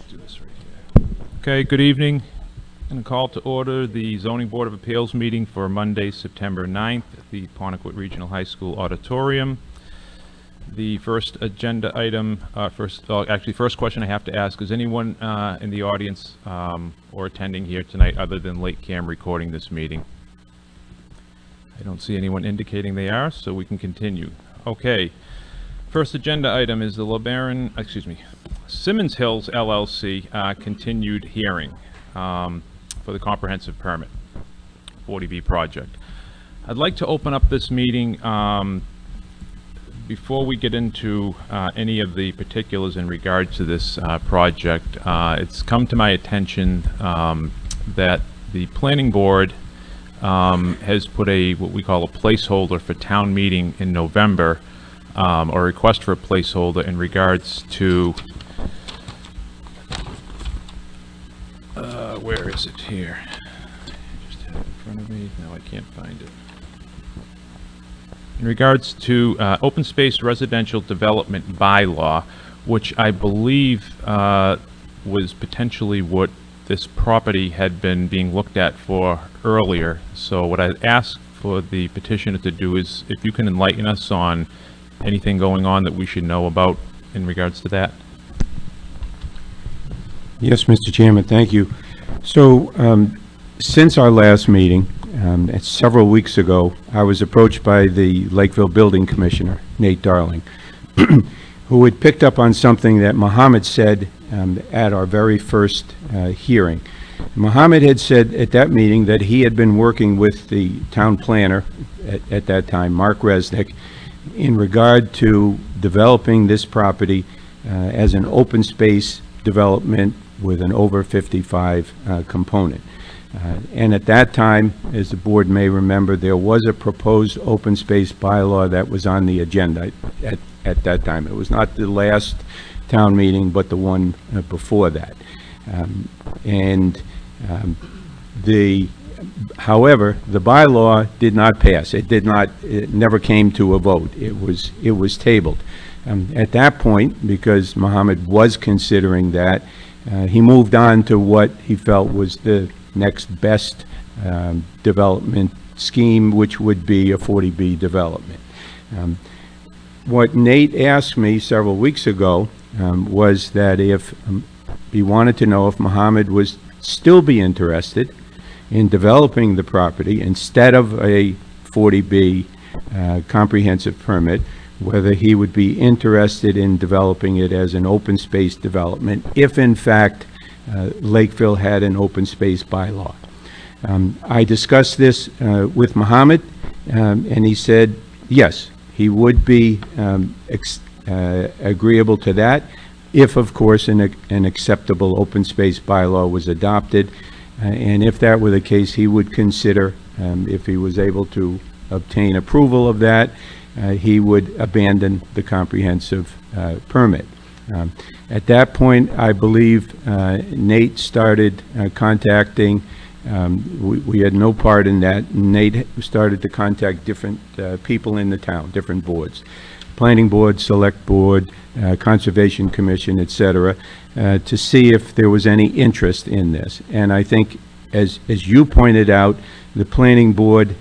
Do this right here. Okay, good evening. I'm going to call to order the Zoning Board of Appeals meeting for Monday, September 9th at the Pontiac Regional High School Auditorium. The first agenda item, first question I have to ask, is anyone in the audience or attending here tonight other than Lakecam recording this meeting? I don't see anyone indicating they are, so we can continue. Okay. First agenda item is the Simmons Hills LLC continued hearing for the comprehensive permit, 40B project. I'd like to open up this meeting before we get into any of the particulars in regard to this project. It's come to my attention that the planning board has put what we call a placeholder for town meeting in November, or request for a placeholder in regards to, where is it here? I just have it in front of me. No, I can't find it. In regards to open space residential development bylaw, which I believe was potentially what this property had been being looked at for earlier. So what I'd ask for the petitioner to do is if you can enlighten us on anything going on that we should know about in regards to that. Yes, Mr. Chairman, thank you. So since our last meeting, several weeks ago, I was approached by the Lakeville Building Commissioner, Nate Darling, who had picked up on something that Mohammed said at our very first hearing. Mohammed had said at that meeting that he had been working with the town planner at that time, Mark Resnick, in regard to developing this property as an open space development with an over 55 component. And at that time, as the board may remember, there was a proposed open space bylaw that was on the agenda at that time. It was not the last town meeting, but the one before that. However, the bylaw did not pass. It never came to a vote. It was tabled. At that point, because Mohammed was considering that, he moved on to what he felt was the next best development scheme, which would be a 40B development. What Nate asked me several weeks ago was that if he wanted to know if Mohammed was still be interested in developing the property instead of a 40B comprehensive permit, whether he would be interested in developing it as an open space development if in fact Lakeville had an open space bylaw. I discussed this with Mohammed and he said yes, he would be agreeable to that if of course an acceptable open space bylaw was adopted, and if that were the case, he would consider, if he was able to obtain approval of that, he would abandon the comprehensive permit. At that point, I believe Nate started contacting, we had no part in that. Nate started to contact different people in the town, different boards, planning board, select board, conservation commission, etc., to see if there was any interest in this. And I think, as you pointed out, the planning board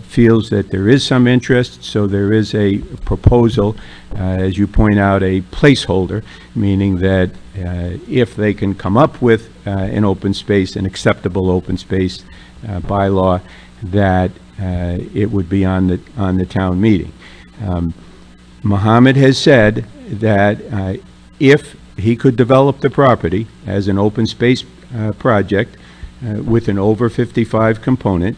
feels that there is some interest, so there is a proposal, as you point out, a placeholder, meaning that if they can come up with an open space, an acceptable open space bylaw, that it would be on the town meeting. Mohammed has said that if he could develop the property as an open space project with an over 55 component,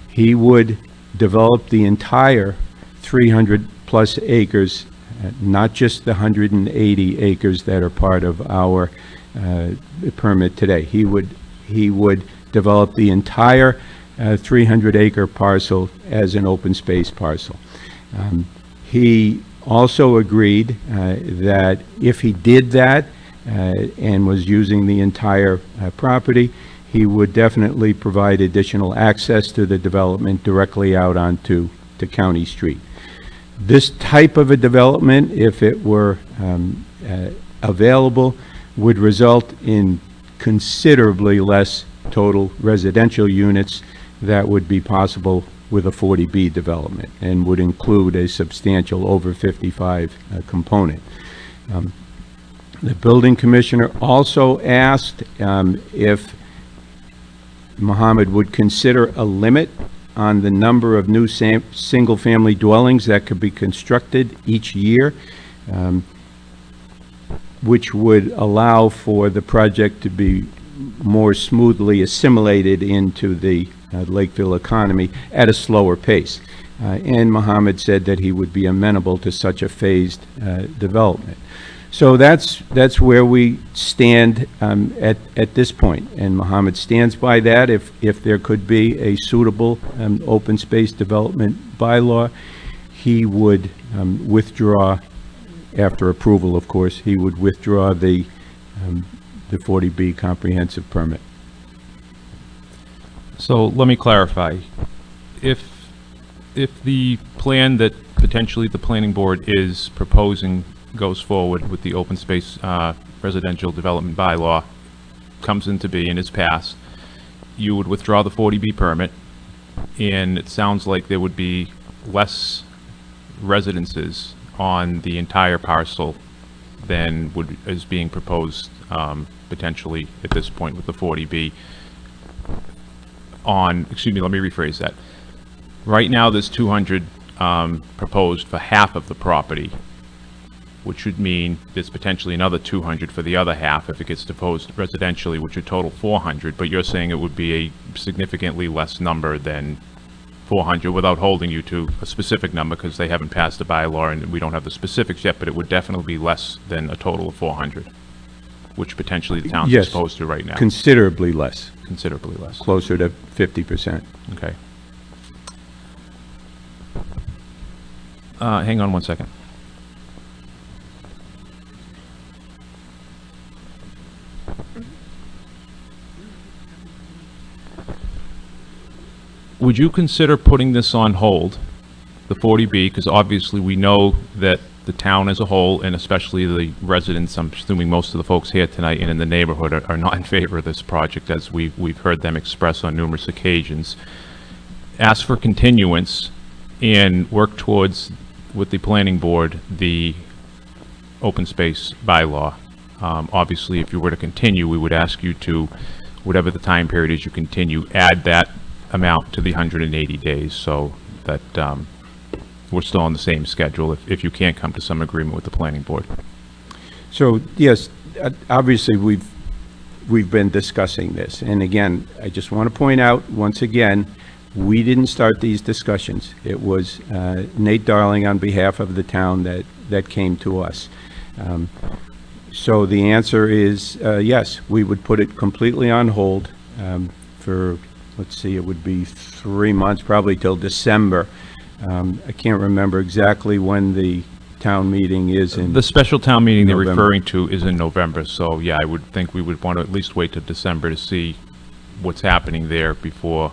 he would develop the entire 300 plus acres, not just the 180 acres that are part of our permit today. He would develop the entire 300 acre parcel as an open space parcel. He also agreed that if he did that and was using the entire property, he would definitely provide additional access to the development directly out onto County Street. This type of a development, if it were available, would result in considerably less total residential units that would be possible with a 40B development, and would include a substantial over 55 component. The building commissioner also asked if Mohammed would consider a limit on the number of new single-family dwellings that could be constructed each year, which would allow for the project to be more smoothly assimilated into the Lakeville economy at a slower pace. And Mohammed said that he would be amenable to such a phased development. So that's where we stand at this point, and Mohammed stands by that. If there could be a suitable open space development bylaw, he would withdraw, after approval, of course, he would withdraw the 40B comprehensive permit. So let me clarify. If the plan that potentially the planning board is proposing goes forward with the open space residential development bylaw comes into being and is passed, you would withdraw the 40B permit, and it sounds like there would be less residences on the entire parcel than is being proposed potentially at this point with the 40B excuse me, let me rephrase that. Right now, there's 200 proposed for half of the property, which would mean there's potentially another 200 for the other half if it gets proposed residentially, which would total 400, but you're saying it would be a significantly less number than 400 without holding you to a specific number, because they haven't passed the bylaw and we don't have the specifics yet, but it would definitely be less than a total of 400, which potentially the town's Yes, exposed to right now. Considerably less, Considerably less. closer to 50%. Okay. Hang on one second. Would you consider putting this on hold, the 40B, because obviously we know that the town as a whole, and especially the residents, I'm assuming most of the folks here tonight and in the neighborhood are not in favor of this project, as we've heard them express on numerous occasions. Ask for continuance and work towards, with the planning board, the open space bylaw. Obviously, if you were to continue, we would ask you to, whatever the time period is you continue, add that amount to the 180 days, so that we're still on the same schedule if you can't come to some agreement with the planning board. So, yes, obviously, we've been discussing this. And again, I just want to point out, once again, we didn't start these discussions. It was Nate Darling on behalf of the town that came to us. So the answer is yes, we would put it completely on hold for, let's see, it would be 3 months, probably till December. I can't remember exactly when the town meeting is in. The special town meeting they're November. referring to is in November, so yeah, I would think we would want to at least wait till December to see what's happening there before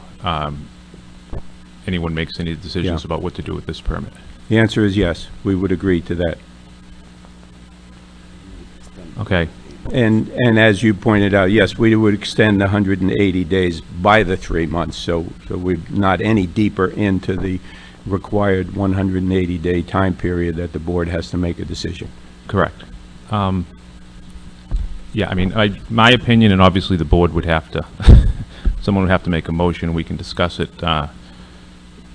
anyone makes any decisions Yeah. about what to do with this permit. The answer is yes, we would agree to that. Okay, And as you pointed out, yes, we would extend the 180 days by the 3 months, so we're not any deeper into the required 180-day time period that the board has to make a decision. correct. Yeah, I mean, my opinion, and obviously the board would have to, someone would have to make a motion, we can discuss it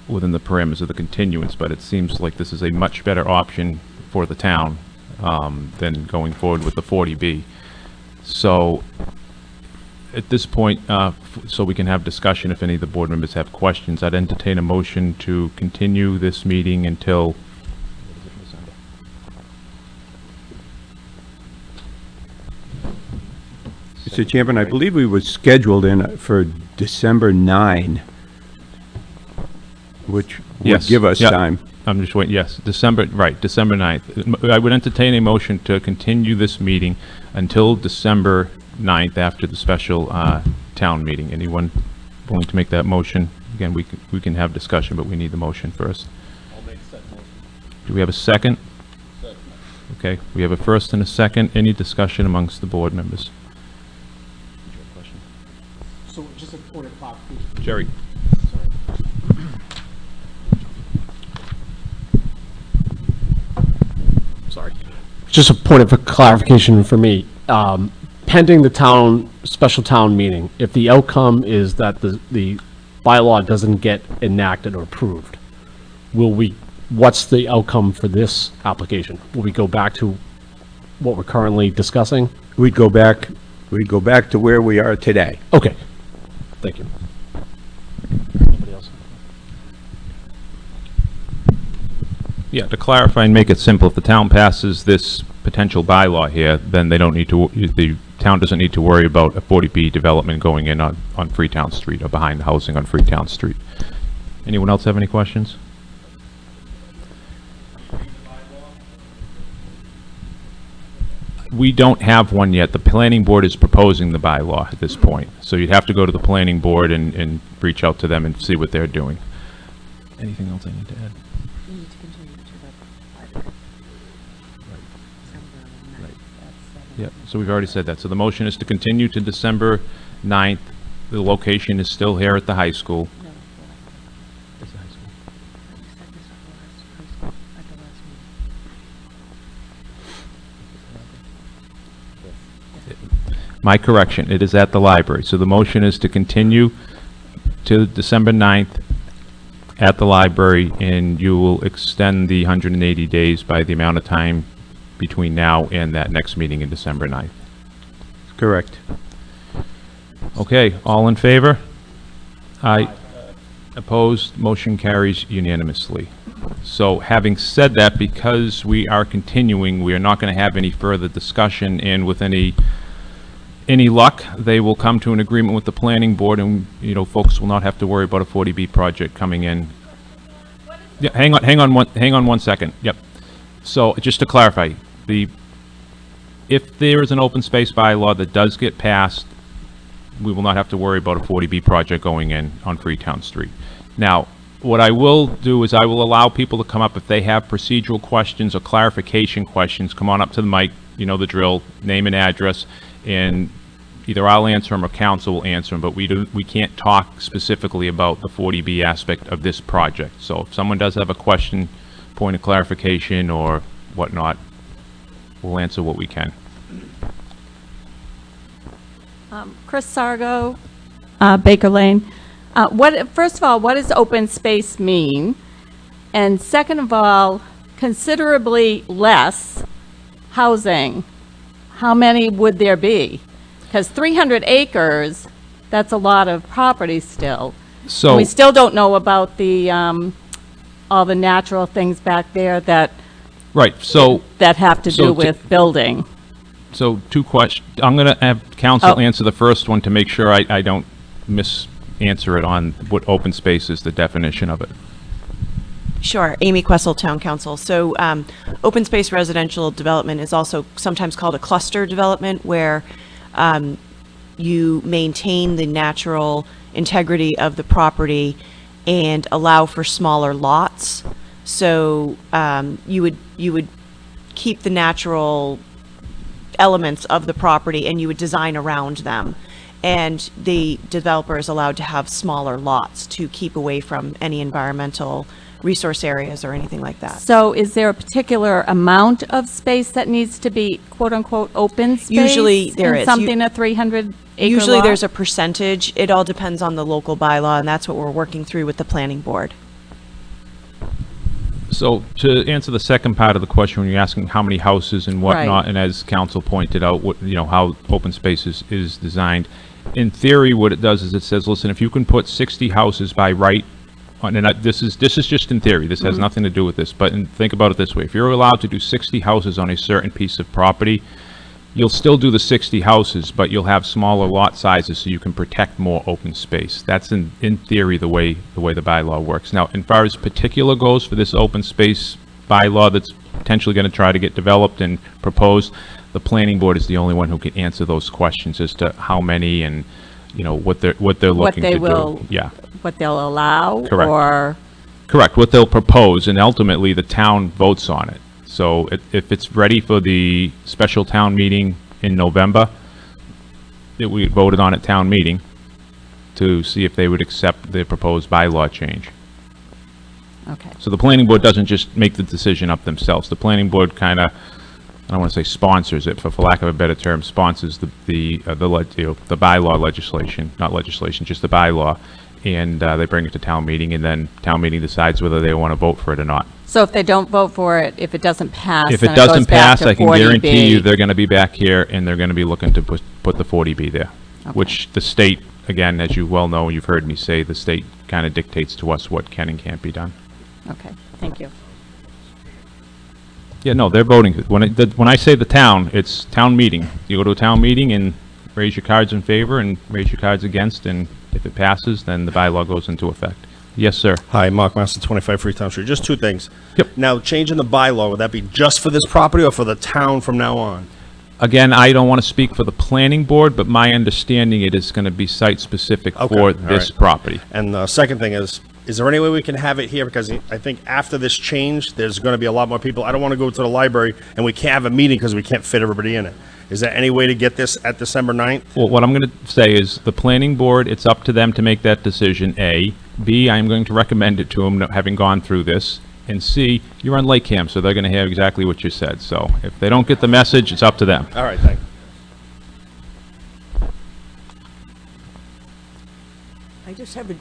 within the parameters of the continuance, but it seems like this is a much better option for the town than going forward with the 40B. So at this point, so we can have discussion if any of the board members have questions, I'd entertain a motion to continue this meeting until, Mr. Chairman, I believe we were scheduled in for December 9, which would Yes, give us yeah. time. I'm just waiting, yes, December 9th. I would entertain a motion to continue this meeting until December 9th after the special town meeting. Anyone willing to make that motion? Again, we can have discussion, but we need the motion first. I'll make that motion. Do we have a second? Second. Okay, we have a first and a second. Any discussion amongst the board members? So just a point of clarification. Jerry? Sorry. Just a point of clarification for me. Pending the special town meeting, if the outcome is that the bylaw doesn't get enacted or approved, what's the outcome for this application? Will we go back to what we're currently discussing? We'd go back to where we are today. Okay. Thank you. Anybody else? Yeah, to clarify and make it simple, if the town passes this potential bylaw here, then they don't need to, the town doesn't need to worry about a 40B development going in on Freetown Street or behind the housing on Freetown Street. Anyone else have any questions? We don't have one yet. The planning board is proposing the bylaw at this point. So you'd have to go to the planning board and reach out to them and see what they're doing. Anything else I need to add? You need to continue to the library. December 9th at 7. Yep, so we've already said that. So the motion is to continue to December 9th. The location is still here at the high school. No, It's the high school. you said this was at the last meeting. My correction, it is at the library. So the motion is to continue to December 9th at the library, and you will extend the 180 days by the amount of time between now and that next meeting in December 9th. Correct. Okay, all in favor? Aye. Opposed? Motion carries unanimously. So having said that, because we are continuing, we are not going to have any further discussion, and with any luck, they will come to an agreement with the planning board, and, you know, folks will not have to worry about a 40B project coming in. Yeah, hang on one second. Yep. So just to clarify, if there is an open space bylaw that does get passed, we will not have to worry about a 40B project going in on Freetown Street. Now, what I will do is I will allow people to come up if they have procedural questions or clarification questions. Come on up to the mic, you know the drill, name and address, and either I'll answer them or council will answer them, but we can't talk specifically about the 40B aspect of this project. So if someone does have a question, point of clarification or whatnot, we'll answer what we can. Chris Sargo, Baker Lane. First of all, what does open space mean? And second of all, considerably less housing. How many would there be? Because 300 acres, that's a lot of property still. So We still don't know about the, all the natural things back there that right, so have to so do to- with building. So two questions. I'm going to have council Oh. answer the first one to make sure I don't mis-answer it on what open space is, the definition of it. Sure. Amy Questle, Town Council. So open space residential development is also sometimes called a cluster development, where you maintain the natural integrity of the property and allow for smaller lots. So you would keep the natural elements of the property and you would design around them. And the developer is allowed to have smaller lots to keep away from any environmental resource areas or anything like that. So is there a particular amount of space that needs to be quote-unquote open space? Usually there is. Something a 300 acre Usually lot? there's a percentage. It all depends on the local bylaw, and that's what we're working through with the planning board. So to answer the second part of the question, when you're asking how many houses and whatnot, Right. and as council pointed out, what, you know, how open space is designed. In theory, what it does is it says, listen, if you can put 60 houses by right, and this is just in theory, this has nothing to do with this, but think about it this way. If you're allowed to do 60 houses on a certain piece of property, you'll still do the 60 houses, but you'll have smaller lot sizes so you can protect more open space. That's in theory the way the bylaw works. Now, as far as particular goes for this open space bylaw that's potentially going to try to get developed and proposed, the planning board is the only one who can answer those questions as to how many and, you know, what they're looking they to will- do. Yeah, What they'll allow? Correct. Or, correct. What they'll propose, and ultimately the town votes on it. So if it's ready for the special town meeting in November, that we voted on at town meeting to see if they would accept the proposed bylaw change. Okay. So the planning board doesn't just make the decision up themselves. The planning board kind of, I don't want to say sponsors it, but for lack of a better term, sponsors the bylaw legislation, not legislation, just the bylaw, and they bring it to town meeting, and then town meeting decides whether they want to vote for it or not. So if they don't vote for it, if it doesn't pass, If then it goes doesn't back pass, to I can guarantee you 40B. they're going to be back here, and they're going to be looking to put the 40B there, which the state, again, as you well know, you've heard me say, the state kind of dictates to us what can and can't be done. Okay, thank you. Yeah, no, they're voting. When I say the town, it's town meeting. You go to a town meeting and raise your cards in favor and raise your cards against, and if it passes, then the bylaw goes into effect. Yes, sir. Hi, Mark Master, 25 Freetown Street. Just two things. Yep. Now, changing the bylaw, would that be just for this property or for the town from now on? Again, I don't want to speak for the planning board, but my understanding it is going to be site-specific Okay, for all this right. property. And the second thing is there any way we can have it here? Because I think after this change, there's going to be a lot more people. I don't want to go to the library and we can't have a meeting because we can't fit everybody in it. Is there any way to get this at December 9th? Well, what I'm going to say is the planning board, it's up to them to make that decision, A. B, I'm going to recommend it to them, having gone through this. And C, you're on Lake Cam, so they're going to hear exactly what you said. So if they don't get the message, it's up to them. All right, thank you. I just have a,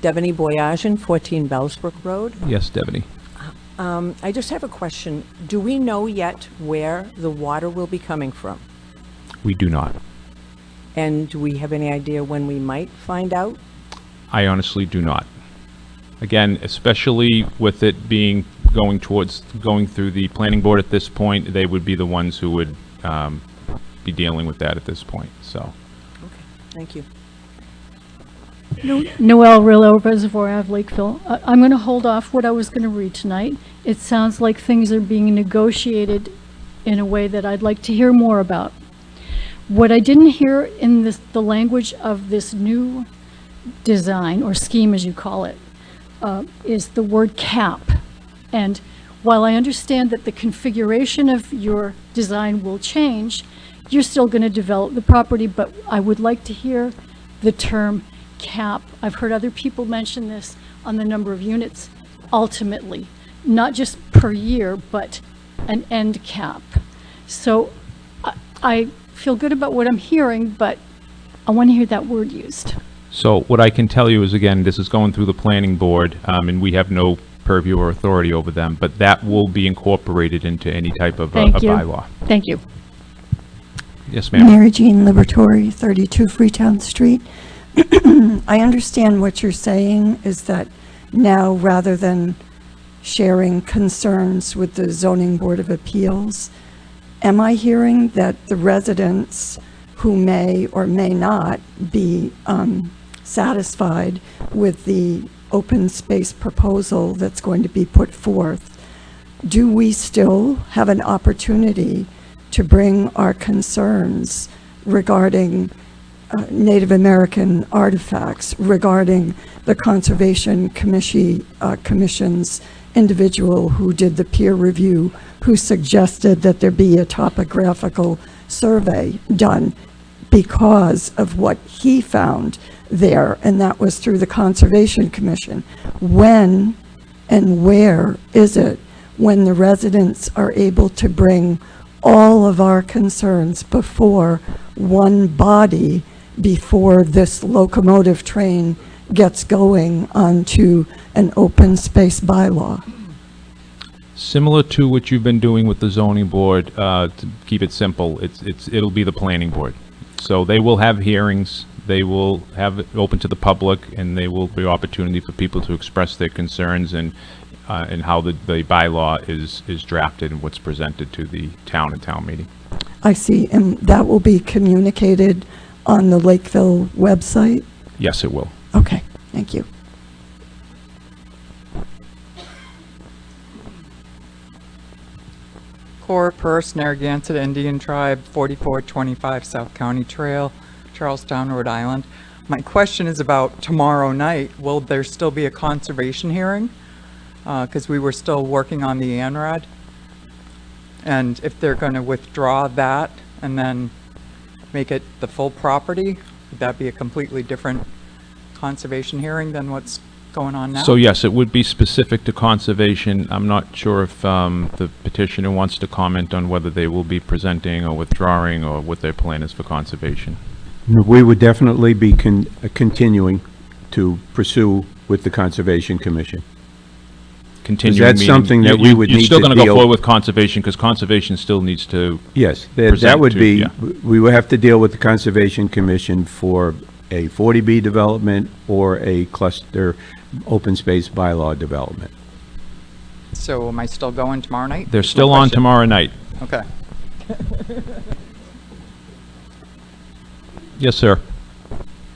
Devaney Boyajian, 14 Bellsbrook Road. Yes, Devaney. I just have a question. Do we know yet where the water will be coming from? We do not. And do we have any idea when we might find out? I honestly do not. Again, especially with it being going through the planning board at this point, they would be the ones who would be dealing with that at this point, so. Okay, thank you. Noel Rillo, Reservoir Ave, Lakeville. I'm going to hold off what I was going to read tonight. It sounds like things are being negotiated in a way that I'd like to hear more about. What I didn't hear in the language of this new design, or scheme as you call it, is the word cap. And while I understand that the configuration of your design will change, you're still going to develop the property, but I would like to hear the term cap. I've heard other people mention this on the number of units ultimately, not just per year, but an end cap. So I feel good about what I'm hearing, but I want to hear that word used. So what I can tell you is, again, this is going through the planning board, and we have no purview or authority over them, but that will be incorporated into any type of a Thank you. bylaw. Thank you. Yes, ma'am. Mary Jean Liberatore, 32 Freetown Street. I understand what you're saying is that now, rather than sharing concerns with the Zoning Board of Appeals, am I hearing that the residents who may or may not be satisfied with the open space proposal that's going to be put forth, do we still have an opportunity to bring our concerns regarding Native American artifacts, regarding the Conservation Commission's individual who did the peer review, who suggested that there be a topographical survey done because of what he found there, and that was through the Conservation Commission. When and where is it when the residents are able to bring all of our concerns before one body, before this locomotive train gets going onto an open space bylaw? Similar to what you've been doing with the zoning board, to keep it simple, it'll be the planning board. So they will have hearings, they will have it open to the public, and they will be opportunity for people to express their concerns and how the bylaw is drafted and what's presented to the town and town meeting. I see, and that will be communicated on the Lakeville website? Yes, it will. Okay, thank you. Cora Purse, Narragansett Indian Tribe, 4425 South County Trail, Charlestown, Rhode Island. My question is about tomorrow night. Will there still be a conservation hearing? because we were still working on the ANRAD. And if they're going to withdraw that and then make it the full property, would that be a completely different conservation hearing than what's going on now? So yes, it would be specific to conservation. I'm not sure if the petitioner wants to comment on whether they will be presenting or withdrawing or what their plan is for conservation. We would definitely be continuing to pursue with the Conservation Commission. Continuing that's meaning something that we would you're need still to going to go deal- forward with conservation because conservation still needs to. Yes, that Present would to- be, yeah. we would have to deal with the Conservation Commission for a 40B development or a cluster open space bylaw development. So am I still going tomorrow night? They're Is my still on question. tomorrow night. Okay. Yes, sir.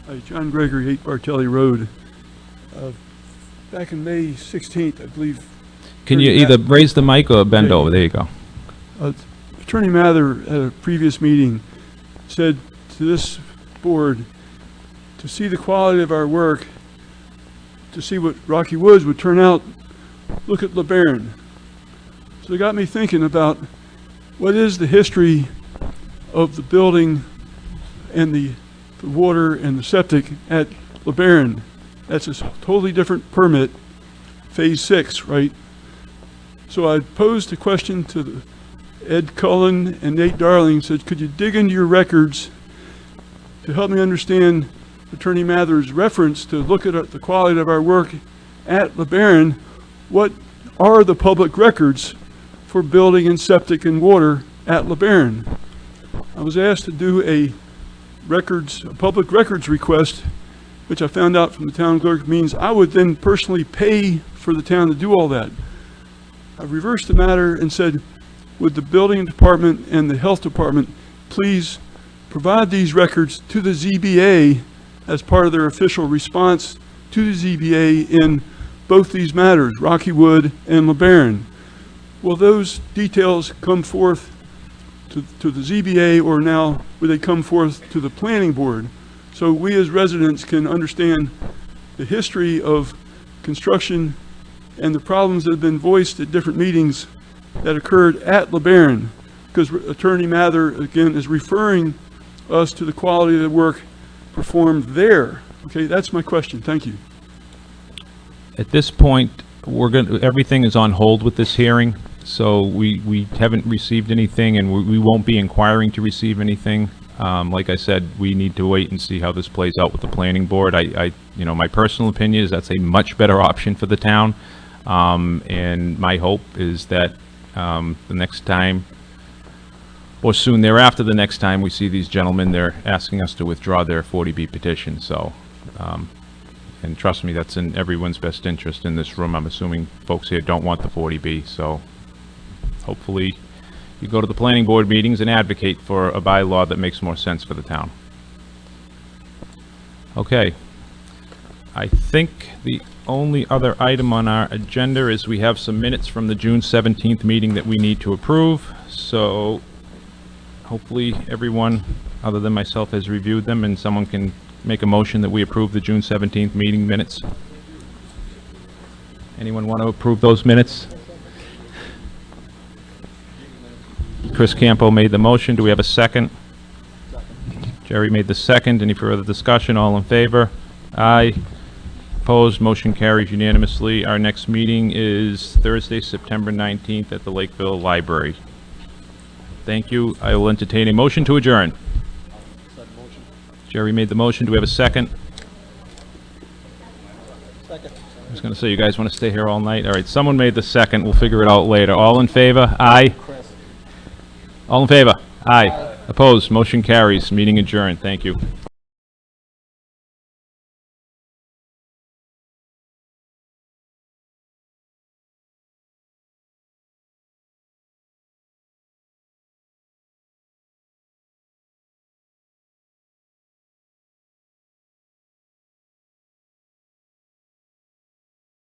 Hi, John Gregory, 8 Bartelli Road. Back in May 16th, I believe, Can you either raise the mic or bend Okay. over? There you go. Attorney Mather at a previous meeting said to this board, to see the quality of our work, to see what Rocky Woods would turn out, look at LeBaron. So it got me thinking about what is the history of the building and the water and the septic at LeBaron. That's a totally different permit, phase 6, right? So I posed a question to Ed Cullen and Nate Darling, said, could you dig into your records to help me understand Attorney Mather's reference to look at the quality of our work at LeBaron? What are the public records for building and septic and water at LeBaron? I was asked to do a public records request, which I found out from the town clerk means I would then personally pay for the town to do all that. I reversed the matter and said, would the building department and the health department please provide these records to the ZBA as part of their official response to the ZBA in both these matters, Rocky Wood and LeBaron? Will those details come forth to the ZBA, or now would they come forth to the planning board? So we as residents can understand the history of construction and the problems that have been voiced at different meetings that occurred at LeBaron, because Attorney Mather, again, is referring us to the quality of the work performed there. Okay, that's my question. Thank you. At this point, everything is on hold with this hearing, so we haven't received anything, and we won't be inquiring to receive anything. Like I said, we need to wait and see how this plays out with the planning board. My personal opinion is that's a much better option for the town. And my hope is that the next time, or soon thereafter, the next time we see these gentlemen, they're asking us to withdraw their 40B petition. So, and trust me, that's in everyone's best interest in this room. I'm assuming folks here don't want the 40B. So hopefully you go to the planning board meetings and advocate for a bylaw that makes more sense for the town. Okay. I think the only other item on our agenda is we have some minutes from the June 17th meeting that we need to approve. So hopefully everyone, other than myself, has reviewed them, and someone can make a motion that we approve the June 17th meeting minutes. Anyone want to approve those minutes? Chris Campo made the motion. Do we have a second? Jerry made the second. Any further discussion? All in favor? Aye. Opposed? Motion carries unanimously. Our next meeting is Thursday, September 19th at the Lakeville Library. Thank you. I will entertain a motion to adjourn. Jerry made the motion. Do we have a second? Second. I was going to say, you guys want to stay here all night? All right, someone made the second. We'll figure it out later. All in favor? Aye. All in favor? Aye. Opposed? Motion carries. Meeting adjourned. Thank you.